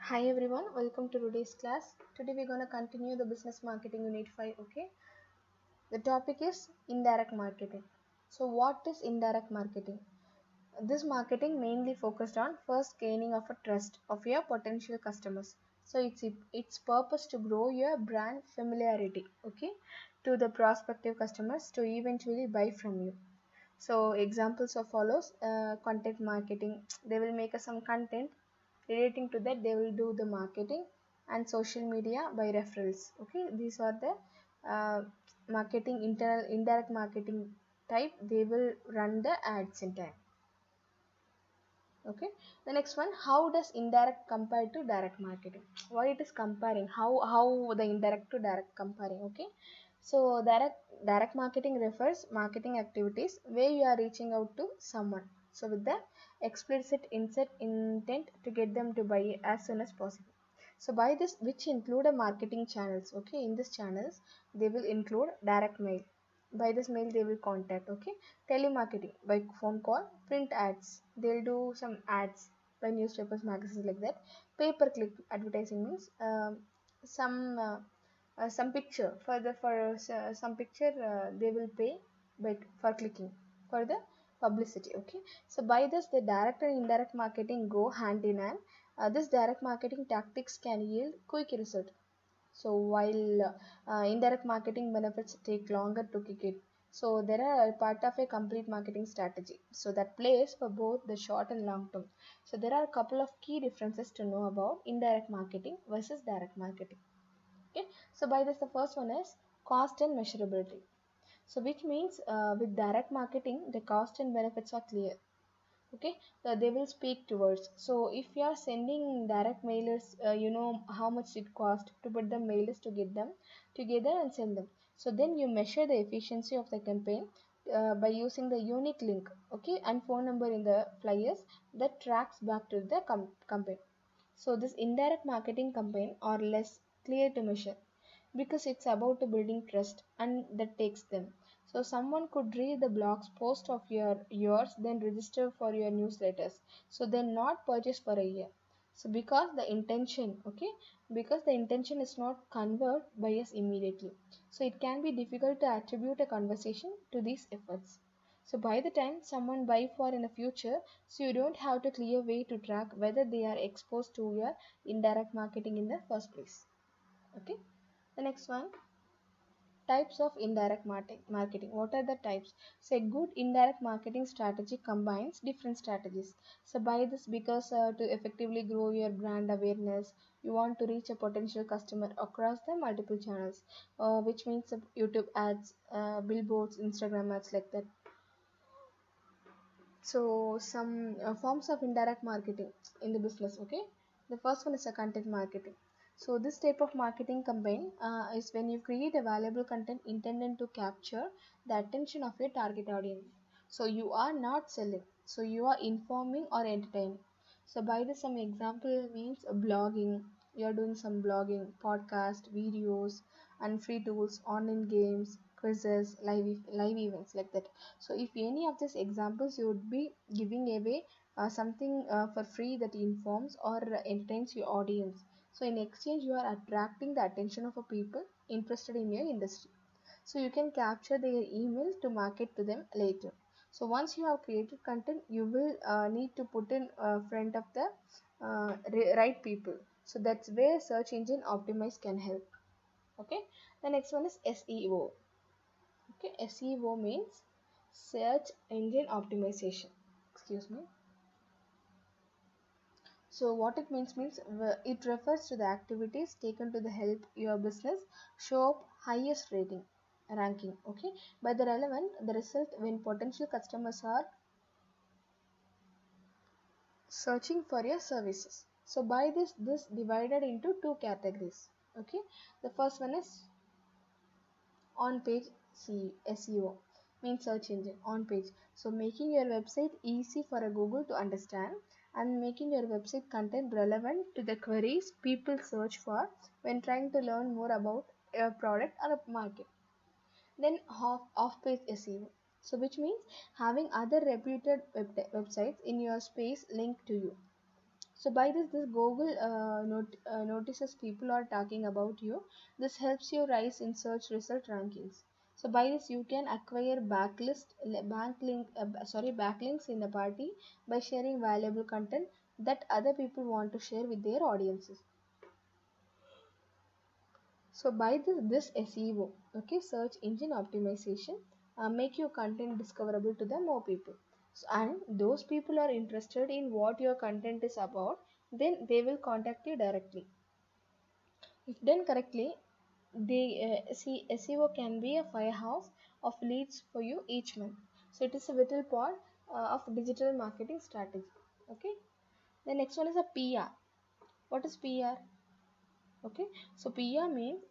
Hi everyone, welcome to today's class. Today we're going to continue the business marketing unit 5, okay? The topic is indirect marketing. So what is indirect marketing? This marketing mainly focused on first gaining of a trust of your potential customers. So its purpose to grow your brand familiarity, okay, to the prospective customers to eventually buy from you. So examples of follows content marketing. They will make us some content relating to that. They will do the marketing and social media by referrals. Okay, these are the uh, marketing internal indirect marketing type. They will run the ads in time. Okay, the next one, how does indirect compare to direct marketing? Why it is comparing? How the indirect to direct comparing? Okay, so direct marketing refers marketing activities where you are reaching out to someone. So with the explicit intent to get them to buy as soon as possible. So by this, which include a marketing channels. Okay, in these channels they will include direct mail. By this mail they will contact. Okay, telemarketing by phone call, print ads, they'll do some ads by newspapers, magazines, like that. Pay per click advertising means some some picture for some picture they will pay but for clicking for the publicity. Okay, so by this the direct and indirect marketing go hand in hand. This direct marketing tactics can yield quick result. So while indirect marketing benefits take longer to kick in, so there are part of a complete marketing strategy. So that plays for both the short and long term. So there are a couple of key differences to know about indirect marketing versus direct marketing. Okay. So by this, the first one is cost and measurability. So which means with direct marketing, the cost and benefits are clear. Okay, they will speak towards. So if you are sending direct mailers, you know how much it cost to put the mailers to get them together and send them. So then you measure the efficiency of the campaign by using the unique link, okay, and phone number in the flyers that tracks back to the campaign. So this indirect marketing campaign are less clear to measure because it's about building trust and that takes them. So someone could read the blog's post of yours, then register for your newsletters. So then not purchase for a year. So because the intention is not convert buyers immediately. So it can be difficult to attribute a conversation to these efforts. So by the time someone buy for in the future, so you don't have to clear way to track whether they are exposed to your indirect marketing in the first place. Okay. The next one, types of indirect marketing. What are the types? So a good indirect marketing strategy combines different strategies. So by this, because to effectively grow your brand awareness, you want to reach a potential customer across the multiple channels, which means YouTube ads, billboards, Instagram ads, like that. So some forms of indirect marketing in the business. Okay, the first one is a content marketing. So this type of marketing campaign is when you create a valuable content intended to capture the attention of your target audience. So you are not selling, so you are informing or entertaining. So by this, some example means blogging. You are doing some blogging, podcast, videos, and free tools, online games, quizzes, live events, like that. So if any of these examples, you would be giving away something for free that informs or entertains your audience. So in exchange, you are attracting the attention of a people interested in your industry. So you can capture their email to market to them later. So once you have created content, you will need to put in front of the right people. So that's where search engine optimize can help. Okay. The next one is SEO. Okay, SEO means search engine optimization. Excuse me. So what it means it refers to the activities taken to the help your business show up highest rating ranking. Okay, by the relevant the result when potential customers are searching for your services. So by this divided into two categories. Okay, the first one is on page SEO means search engine on page. So making your website easy for a Google to understand and making your website content relevant to the queries people search for when trying to learn more about a product or a market. Then off page SEO. So which means having other reputed websites in your space linked to you. So by this Google notices people are talking about you. This helps you rise in search result rankings. So by this you can acquire backlinks in the party by sharing valuable content that other people want to share with their audiences. So by this SEO, okay, search engine optimization, make your content discoverable to the more people. So, and those people are interested in what your content is about, then they will contact you directly. If done correctly, SEO can be a firehouse of leads for you each month. So it is a vital part of digital marketing strategy. Okay. The next one is a PR. What is PR? Okay, so PR means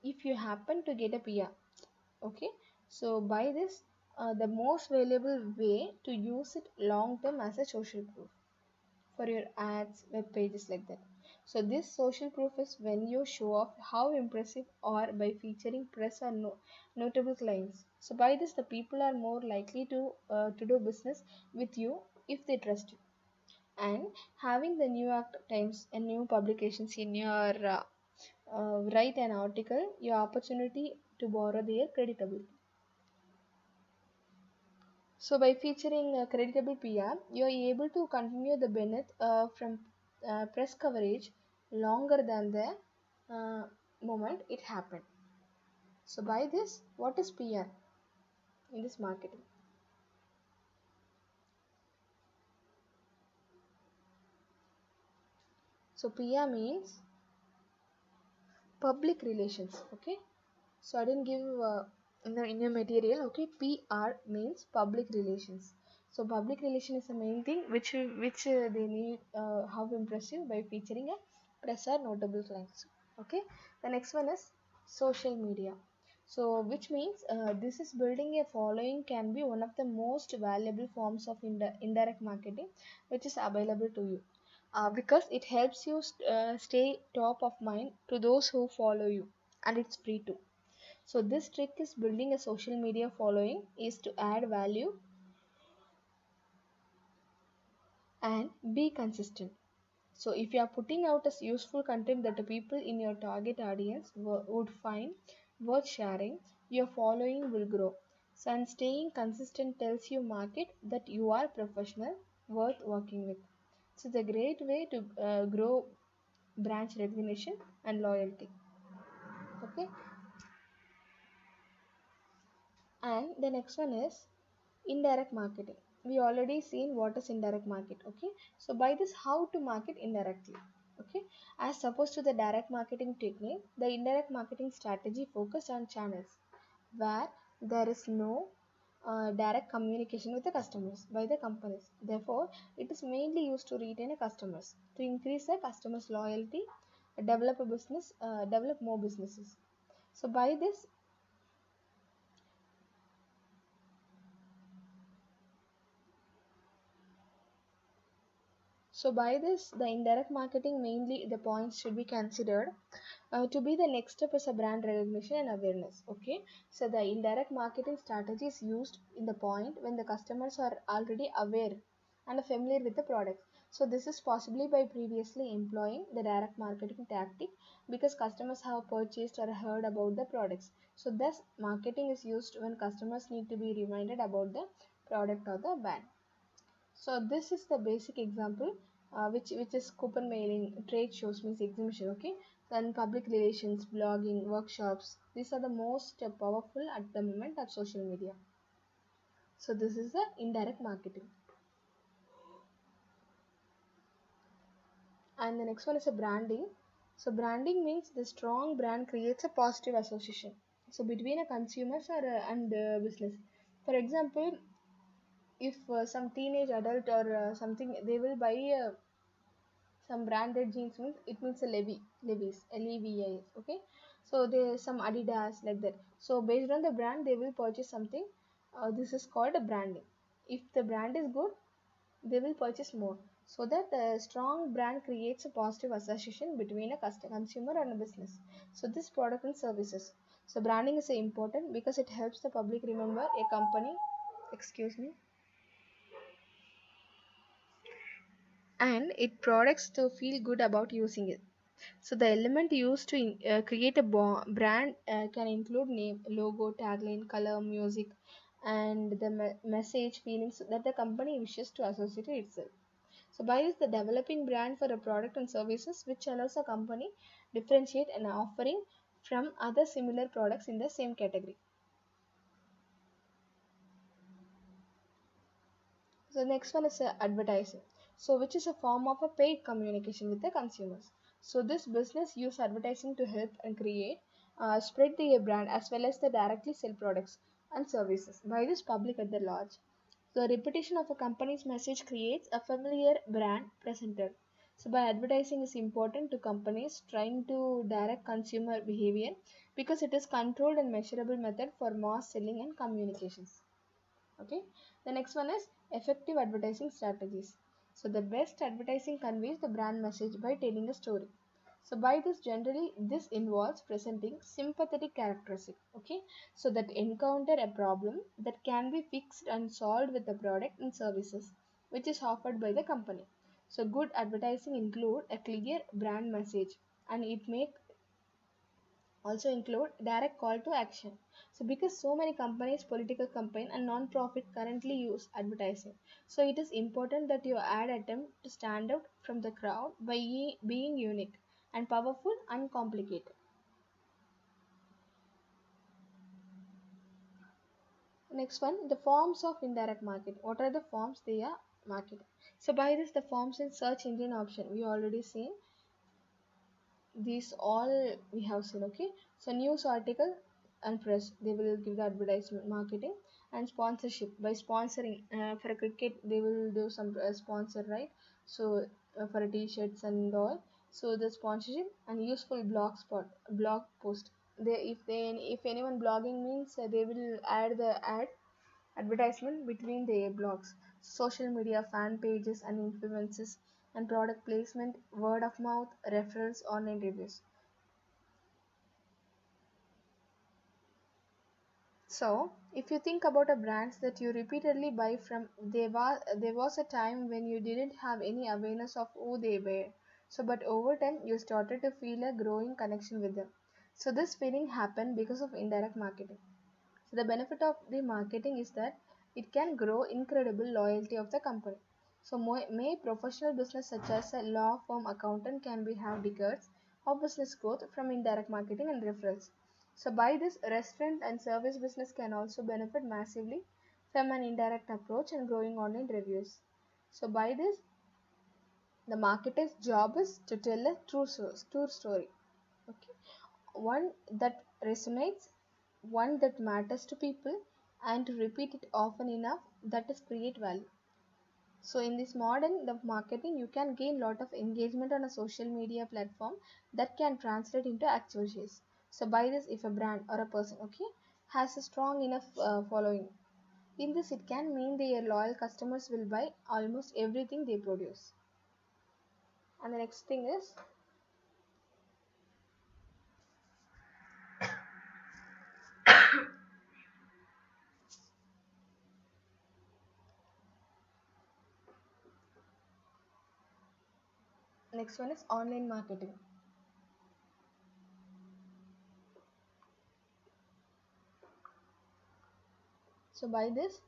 if you happen to get a PR. Okay, so by this, the most valuable way to use it long term as a social proof for your ads, web pages, like that. So this social proof is when you show off how impressive or by featuring press or notable clients. So by this, the people are more likely to do business with you if they trust you. And having the New York Times and new publications in your write an article, your opportunity to borrow their creditability. So by featuring creditable PR, you are able to continue the benefit from press coverage longer than the uh, moment it happened. So by this, what is PR in this marketing? So PR means public relations. Okay, so I didn't give in your material. Okay, PR means public relations. So public relation is the main thing which they need how impressive by featuring a press or notable clients. Okay, the next one is social media. So which means this is building a following can be one of the most valuable forms of indirect marketing which is available to you because it helps you stay top of mind to those who follow you, and it's free too. So this trick is building a social media following is to add value and be consistent. So if you are putting out as useful content that the people in your target audience would find worth sharing, your following will grow. So and staying consistent tells your market that you are professional worth working with. So it's a great way to grow branch recognition and loyalty. Okay, and the next one is indirect marketing. We already seen what is indirect market. Okay, so by this how to market indirectly. Okay, as opposed to the direct marketing technique, the indirect marketing strategy focused on channels where there is no direct communication with the customers by the companies. Therefore it is mainly used to retain a customers, to increase the customers loyalty, develop more businesses. So by this, the indirect marketing mainly the points should be considered to be the next step is a brand recognition and awareness. Okay, so the indirect marketing strategy is used in the point when the customers are already aware and familiar with the product. So this is possibly by previously employing the direct marketing tactic because customers have purchased or heard about the products. So thus marketing is used when customers need to be reminded about the product or the brand. So this is the basic example, which is coupon mailing, trade shows means exhibition. Okay, then public relations, blogging, workshops. These are the most powerful at the moment of social media. So this is the indirect marketing, and the next one is a branding. So branding means the strong brand creates a positive association. So between a consumers or and business. For example, if some teenage adult or something they will buy some branded jeans means it means a Levi's, Levi's. Okay, so there's some Adidas like that. So based on the brand, they will purchase something. This is called a branding. If the brand is good, they will purchase more. So that the strong brand creates a positive association between a customer, consumer and a business. So this product and services. So branding is important because it helps the public remember a company. Excuse me. and it products to feel good about using it. So the element used to create a brand can include name, logo, tagline, color, music, and the message feelings that the company wishes to associate itself. So by this, the developing brand for a product and services which allows a company differentiate an offering from other similar products in the same category. So next one is advertising. So which is a form of a paid communication with the consumers. So this business use advertising to help and create, spread the brand as well as the directly sell products and services by this public at the large. The repetition of a company's message creates a familiar brand presented. So by advertising is important to companies trying to direct consumer behavior because it is controlled and measurable method for mass selling and communications. Okay, the next one is effective advertising strategies. So the best advertising conveys the brand message by telling a story. So by this, generally this involves presenting sympathetic characteristic, okay, so that encounter a problem that can be fixed and solved with the product and services which is offered by the company. So good advertising include a clear brand message, and it may also include direct call to action. So because so many companies, political campaign and non-profit currently use advertising, so it is important that your ad attempt to stand out from the crowd by being unique and powerful and complicated. Next one, the forms of indirect market. What are the forms they are marketing? So by this, the forms in search engine option we already seen. These all we have seen. Okay, so news article and press, they will give the advertisement marketing. And sponsorship, by sponsoring, for a cricket they will do some sponsor, right? So for a t-shirts and all. So the sponsorship and useful blog post, they if anyone blogging means, they will add the advertisement between their blogs, social media fan pages and influences, and product placement, word of mouth, referrals, online reviews. So, if you think about a brands that you repeatedly buy from, there was a time when you didn't have any awareness of who they were. So, but over time you started to feel a growing connection with them. So, this feeling happened because of indirect marketing. So the benefit of the marketing is that it can grow incredible loyalty of the company. So may professional business such as a law firm, accountant can be have decades of business growth from indirect marketing and referrals. So by this, restaurant and service business can also benefit massively from an indirect approach and growing online reviews. So by this, the marketer's job is to tell a true story. Okay, one that resonates, one that matters to people, and to repeat it often enough that is create value. So in this modern the marketing, you can gain lot of engagement on a social media platform that can translate into actual shares. So by this, if a brand or a person, okay, has a strong enough following, in this it can mean their loyal customers will buy almost everything they produce. And the next thing is, next one is online marketing. So by this,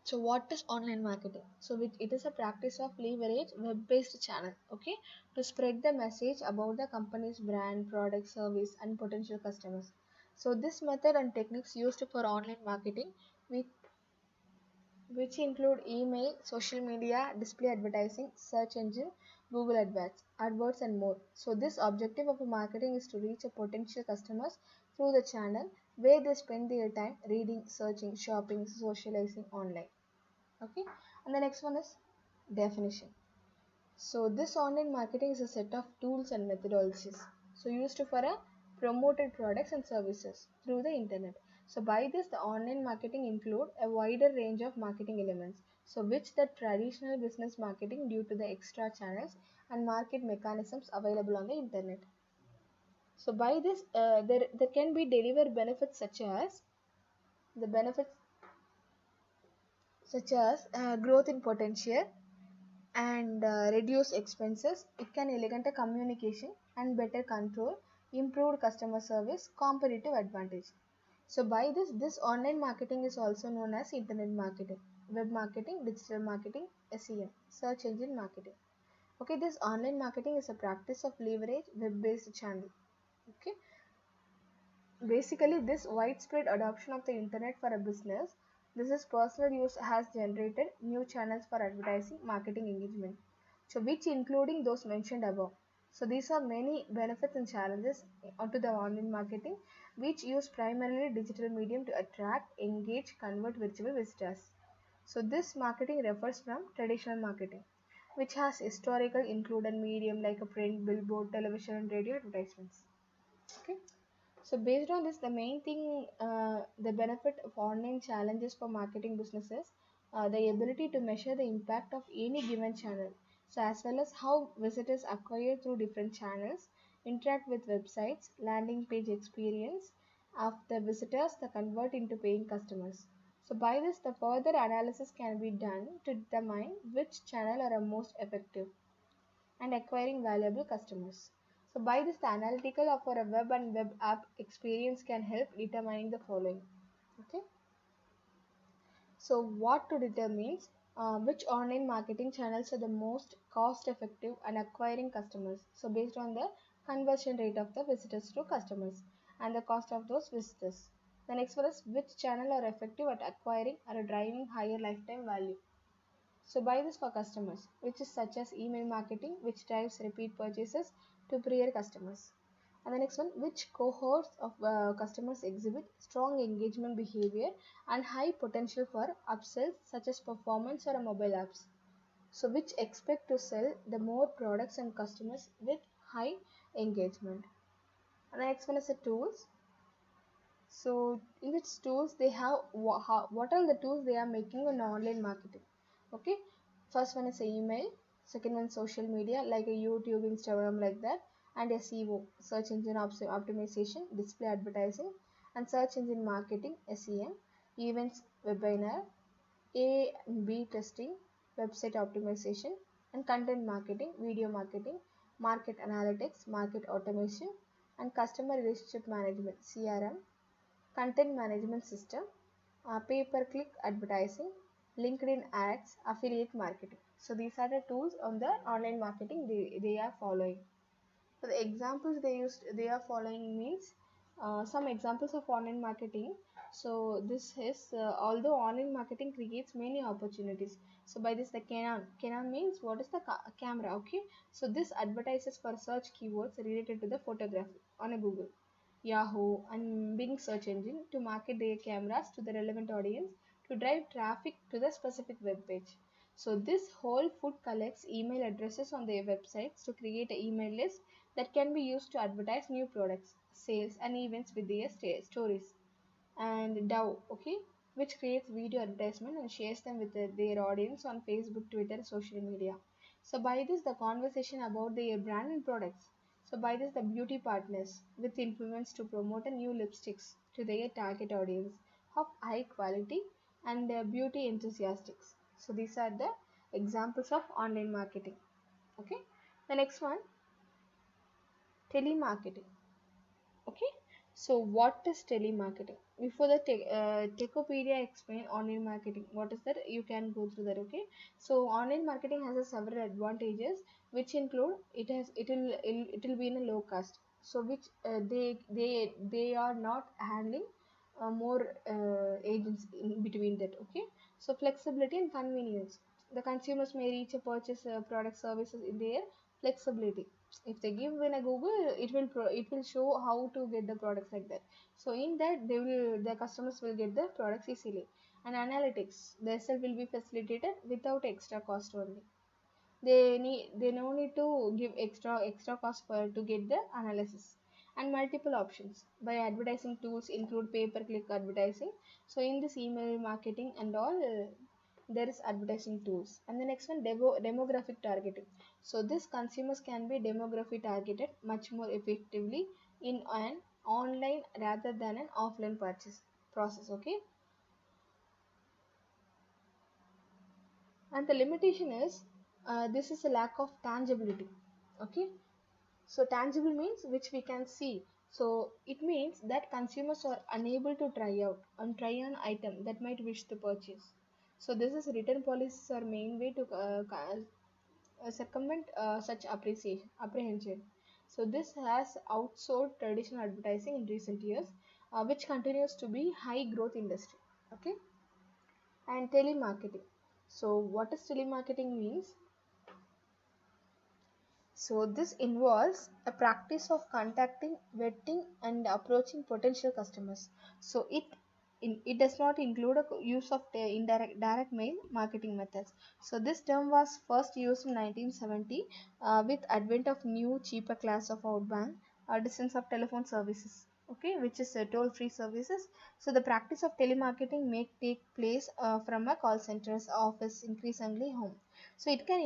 so what is online marketing? So it is a practice of leverage web-based channel, okay, to spread the message about the company's brand, product, service, and potential customers. So this method and techniques used for online marketing, which, which include email, social media, display advertising, search engine, Google AdWords, and more. So this objective of marketing is to reach a potential customers through the channel where they spend their time reading, searching, shopping, socializing online. Okay, and the next one is definition. So this online marketing is a set of tools and methodologies so used for a promoted products and services through the internet. So by this, the online marketing include a wider range of marketing elements, so which the traditional business marketing due to the extra channels and market mechanisms available on the internet. So by this, there can be deliver benefits such as the benefits such as growth in potential and reduce expenses. It can elegant communication and better control, improved customer service, competitive advantage. So by this online marketing is also known as internet marketing, web marketing, digital marketing, SEM, search engine marketing. Okay, this online marketing is a practice of leverage web-based channel. Okay, basically this widespread adoption of the internet for a business, this is personal use has generated new channels for advertising, marketing, engagement. So which including those mentioned above. So these are many benefits and challenges onto the online marketing, which use primarily digital medium to attract, engage, convert virtual visitors. So this marketing refers from traditional marketing, which has historical included medium like a print, billboard, television, and radio advertisements. Okay. So based on this, the main thing, the benefit of online challenges for marketing businesses, the ability to measure the impact of any given channel. So as well as how visitors acquire through different channels, interact with websites, landing page experience of the visitors, the convert into paying customers. So by this, the further analysis can be done to determine which channel are most effective and acquiring valuable customers. So by this, the analytical of our web and web app experience can help determining the following. Okay. So what to determine which online marketing channels are the most cost effective and acquiring customers. So based on the conversion rate of the visitors to customers and the cost of those visitors. The next one is which channel are effective at acquiring or driving higher lifetime value. So buy this for customers, which is such as email marketing, which drives repeat purchases to prior customers. And the next one, which cohorts of customers exhibit strong engagement behavior and high potential for upsells, such as performance or mobile apps. So which expect to sell the more products and customers with high engagement. And the next one is the tools. So in its tools, they have what are the tools they are making on online marketing. Okay, first one is email, second one social media like a YouTube, Instagram like that, and SEO, search engine optimization, display advertising, and search engine marketing, SEM, events, webinar, A/B testing, website optimization, and content marketing, video marketing, market analytics, market automation, and customer relationship management, CRM, content management system, pay-per-click advertising, LinkedIn ads, affiliate marketing. So these are the tools on the online marketing they are following. So the examples they are following means some examples of online marketing. So this is although online marketing creates many opportunities. So by this the Canon means what is the camera. Okay. So this advertises for search keywords related to the photography on a Google, Yahoo, and Bing search engine to market their cameras to the relevant audience to drive traffic to the specific web page. So this whole food collects email addresses on their websites to create an email list that can be used to advertise new products, sales, and events with their stories. And Dow, okay, which creates video advertisement and shares them with their audience on Facebook, Twitter, social media. So by this, the conversation about their brand and products. So by this, the beauty partners with influence to promote a new lipsticks to their target audience of high quality and beauty enthusiasts. So these are the examples of online marketing. Okay. The next one, telemarketing. Okay, so what is telemarketing? Before the Techopedia explain online marketing, what is that? You can go through that. Okay, so online marketing has a several advantages, which include it will be in a low cost, so which they are not handling more agents in between that. Okay, so flexibility and convenience, the consumers may reach a purchase product services in their flexibility. If they give in a Google, it will show how to get the products like that. So in that the customers will get the products easily. And analytics, the SL will be facilitated without extra cost only. They no need to give extra cost for to get the analysis. And multiple options by advertising tools include pay per click advertising. So in this email marketing and all, there is advertising tools. And the next one, demographic targeting. So this consumers can be demography targeted much more effectively in an online rather than an offline purchase process. Okay. And the limitation is this is a lack of tangibility. Okay, so tangible means which we can see. So it means that consumers are unable to try out and try an item that might wish to purchase. So this is return policies are main way to circumvent such apprehension. So this has outsold traditional advertising in recent years, which continues to be high growth industry. Okay, and telemarketing. So what does telemarketing means? So this involves a practice of contacting, vetting, and approaching potential customers. So it does not include a use of indirect direct mail marketing methods. So this term was first used in 1970 with advent of new cheaper class of outbound distance of telephone services. Okay, which is toll-free services. So the practice of telemarketing may take place from a call center's office, increasingly home. So it can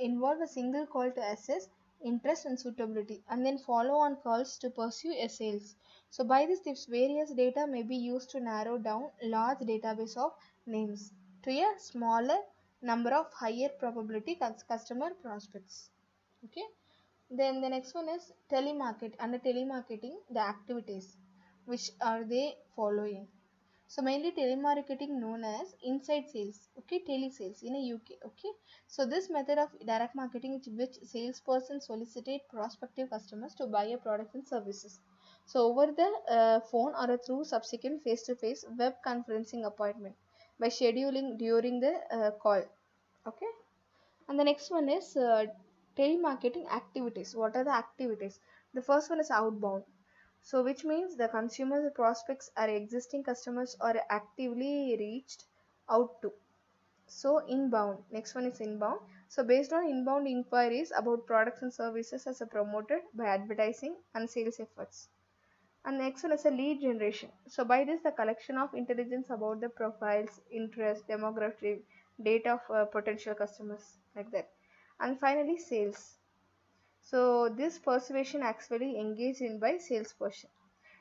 involve a single call to assess interest and suitability, and then follow on calls to pursue a sales. So by this various data may be used to narrow down large database of names to a smaller number of higher probability customer prospects. Okay. Then the next one is telemarket. Under telemarketing, the activities which are they following. So mainly telemarketing known as inside sales, okay, telesales in a UK, okay. So this method of direct marketing is which salesperson solicitate prospective customers to buy a product and services. So over the phone or through subsequent face-to-face web conferencing appointment by scheduling during the call, okay. And the next one is telemarketing activities. What are the activities? The first one is outbound. So which means the consumers prospects are existing customers or actively reached out to. So inbound. Next one is inbound. So based on inbound inquiries about products and services as a promoted by advertising and sales efforts. And next one is a lead generation. So by this the collection of intelligence about the profiles, interest, demographic, data of potential customers like that. And finally sales. So this persuasion actually engaged in by salesperson.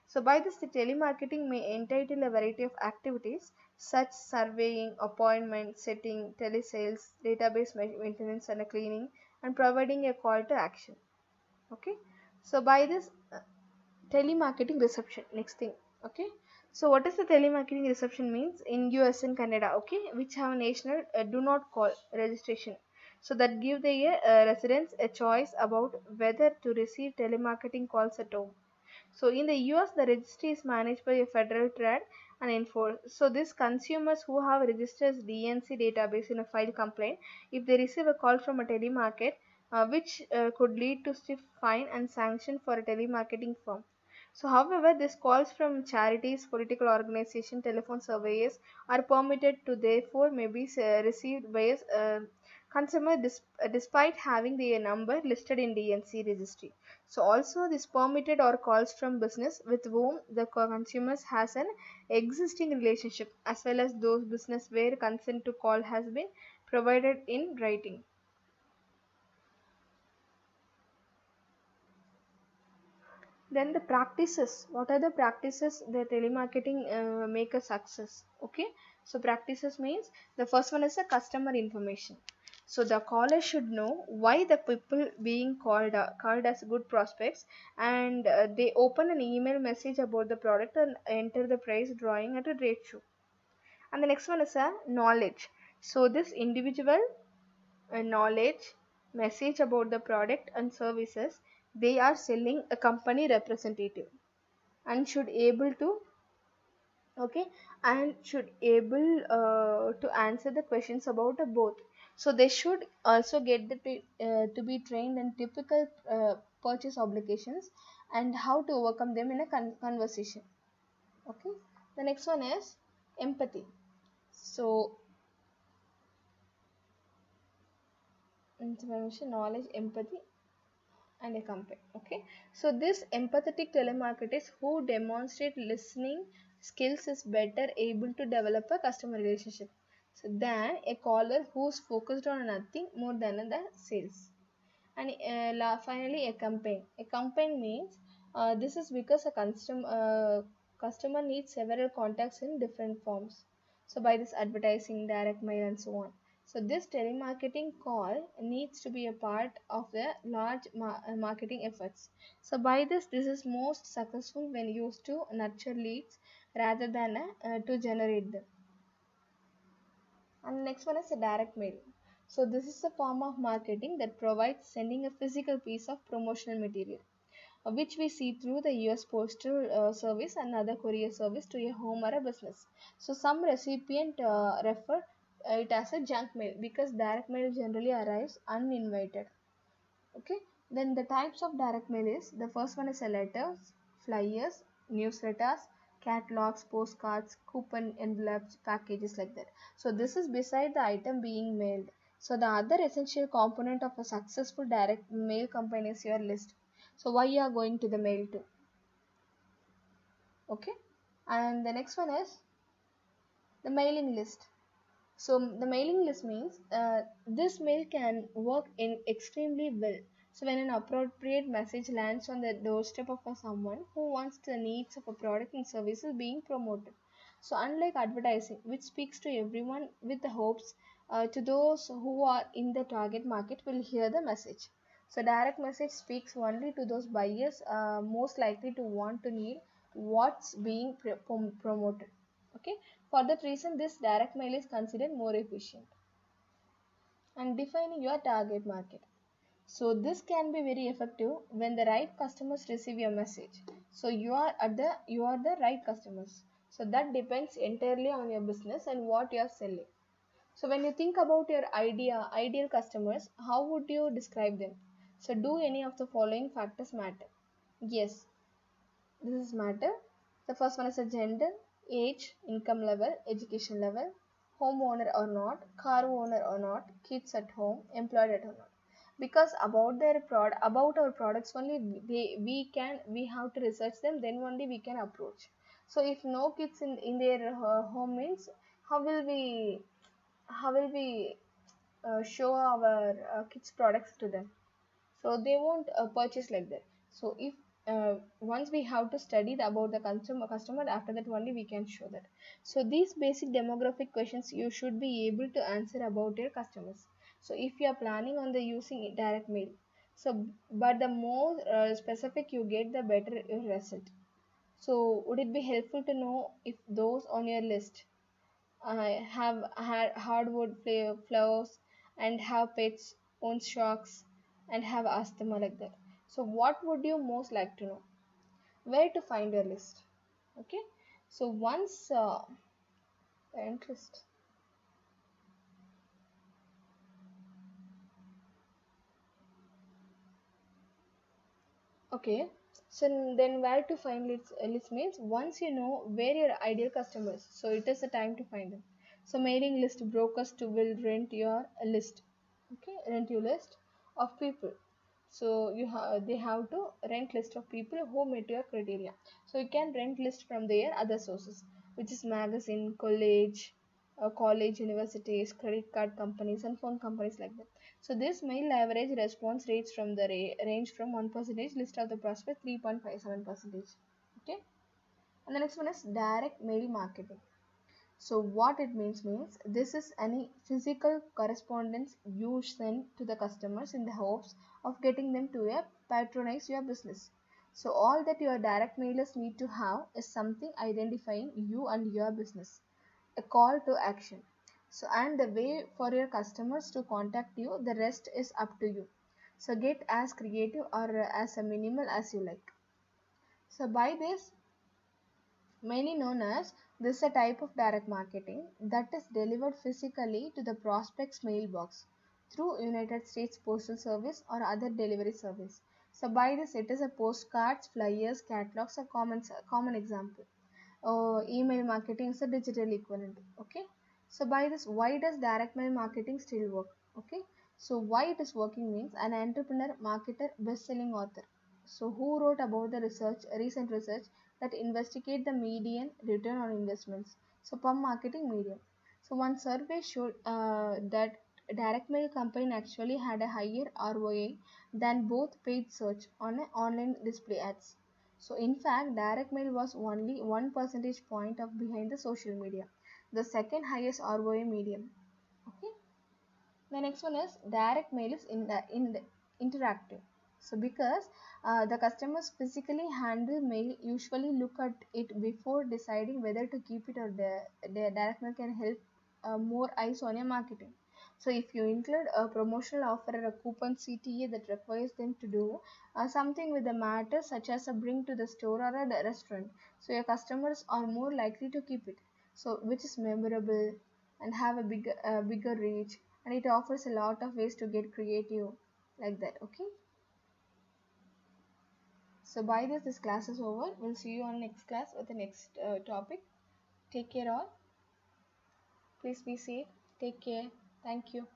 So by this the telemarketing may entitle a variety of activities such surveying, appointment setting, telesales, database maintenance and a cleaning, and providing a call to action. Okay. So by this telemarketing reception, next thing. Okay, so what is the telemarketing reception means in US and Canada, okay, which have national do not call registration, so that give the residents a choice about whether to receive telemarketing calls at home. So in the US, the registry is managed by a federal trade and enforced. So these consumers who have registered DNC database in a file complaint, if they receive a call from a telemarket, which could lead to stiff fine and sanction for a telemarketing firm. So however, these calls from charities, political organizations, telephone surveyors are permitted to therefore may be received by a consumer despite having their number listed in DNC registry. So also this permitted or calls from business with whom the consumers has an existing relationship, as well as those business where consent to call has been provided in writing. Then the practices. What are the practices the telemarketing make a success? Okay. So practices means the first one is the customer information. So the caller should know why the people being called as good prospects, and they open an email message about the product and enter the price drawing at a trade show. And the next one is a knowledge. So this individual knowledge message about the product and services they are selling a company representative, and should able to, okay, and should able to answer the questions about both. So they should also get to be trained in typical purchase obligations and how to overcome them in a conversation. Okay, the next one is empathy. So information, knowledge, empathy, and a company. Okay, so this empathetic telemarketers who demonstrate listening skills is better able to develop a customer relationship than a caller who's focused on nothing more than the sales. And finally a campaign means this is because a customer needs several contacts in different forms, so by this advertising, direct mail, and so on. So this telemarketing call needs to be a part of the large marketing efforts. So by this is most successful when used to nurture leads rather than to generate them. And next one is a direct mail. So this is a form of marketing that provides sending a physical piece of promotional material, which we see through the US Postal Service and other courier service to a home or a business. So some recipient refer it as a junk mail because direct mail generally arrives uninvited. Okay, then the types of direct mail is the first one is a letters, flyers, newsletters, catalogs, postcards, coupon envelopes, packages like that. So this is beside the item being mailed. So the other essential component of a successful direct mail campaign is your list. So why you are going to the mail to? Okay, and the next one is the mailing list. So the mailing list means this mail can work in extremely well. So when an appropriate message lands on the doorstep of someone who wants the needs of a product and services being promoted. So unlike advertising, which speaks to everyone with the hopes to those who are in the target market will hear the message. So direct message speaks only to those buyers most likely to want to need what's being promoted. Okay, for that reason, this direct mail is considered more efficient. And defining your target market. So this can be very effective when the right customers receive your message. So you are the right customers. So that depends entirely on your business and what you are selling. So when you think about your ideal customers, how would you describe them? So do any of the following factors matter? Yes, this is matter. The first one is a gender, age, income level, education level, homeowner or not, car owner or not, kids at home, employed at or not. Because about our products only we have to research them, then only we can approach. So if no kids in their home means how will we how will we show our kids products to them? So they won't purchase like that. So if once we have to study about the customer, after that only we can show that. So these basic demographic questions you should be able to answer about your customers. So if you are planning on the using direct mail, so but the more specific you get, the better your result. So would it be helpful to know if those on your list have hardwood floors and have pets, own sharks, and have asthma like that? So what would you most like to know? Where to find your list? Okay. So once the interest. Okay. So then where to find list means once you know where your ideal customers, so it is the time to find them. So mailing list brokers to will rent your list. Okay, rent your list of people. So they have to rent list of people who meet your criteria. So you can rent list from their other sources, which is magazine, college, universities, credit card companies, and phone companies like that. So this mail average response rates from the range from 1% list of the prospect 3.57%. Okay, and the next one is direct mail marketing. So what it means this is any physical correspondence you send to the customers in the hopes of getting them to patronize your business. So all that your direct mailers need to have is something identifying you and your business, a call to action. So and the way for your customers to contact you, the rest is up to you. So get as creative or as minimal as you like. So by this, mainly known as, this is a type of direct marketing that is delivered physically to the prospect's mailbox through United States Postal Service or other delivery service. So by this it is a postcards, flyers, catalogs are common example. Email marketing is a digital equivalent. Okay. So by this, why does direct mail marketing still work? Okay. So why it is working means an entrepreneur, marketer, best-selling author. So who wrote about the recent research that investigate the median return on investments? So per marketing medium. So one survey showed that direct mail campaign actually had a higher ROI than both paid search on online display ads. So in fact, direct mail was only 1 percentage point of behind the social media, the second highest ROI medium. Okay. The next one is direct mail is in the interactive. So because the customers physically handle mail, usually look at it before deciding whether to keep it, or the direct mail can help more eyes on your marketing. So if you include a promotional offer or a coupon CTA that requires them to do something with the matter, such as a bring to the store or a restaurant, so your customers are more likely to keep it. So which is memorable and have a bigger reach, and it offers a lot of ways to get creative like that. Okay, so by this class is over. We'll see you on next class with the next topic. Take care all. Please be safe. Take care. Thank you.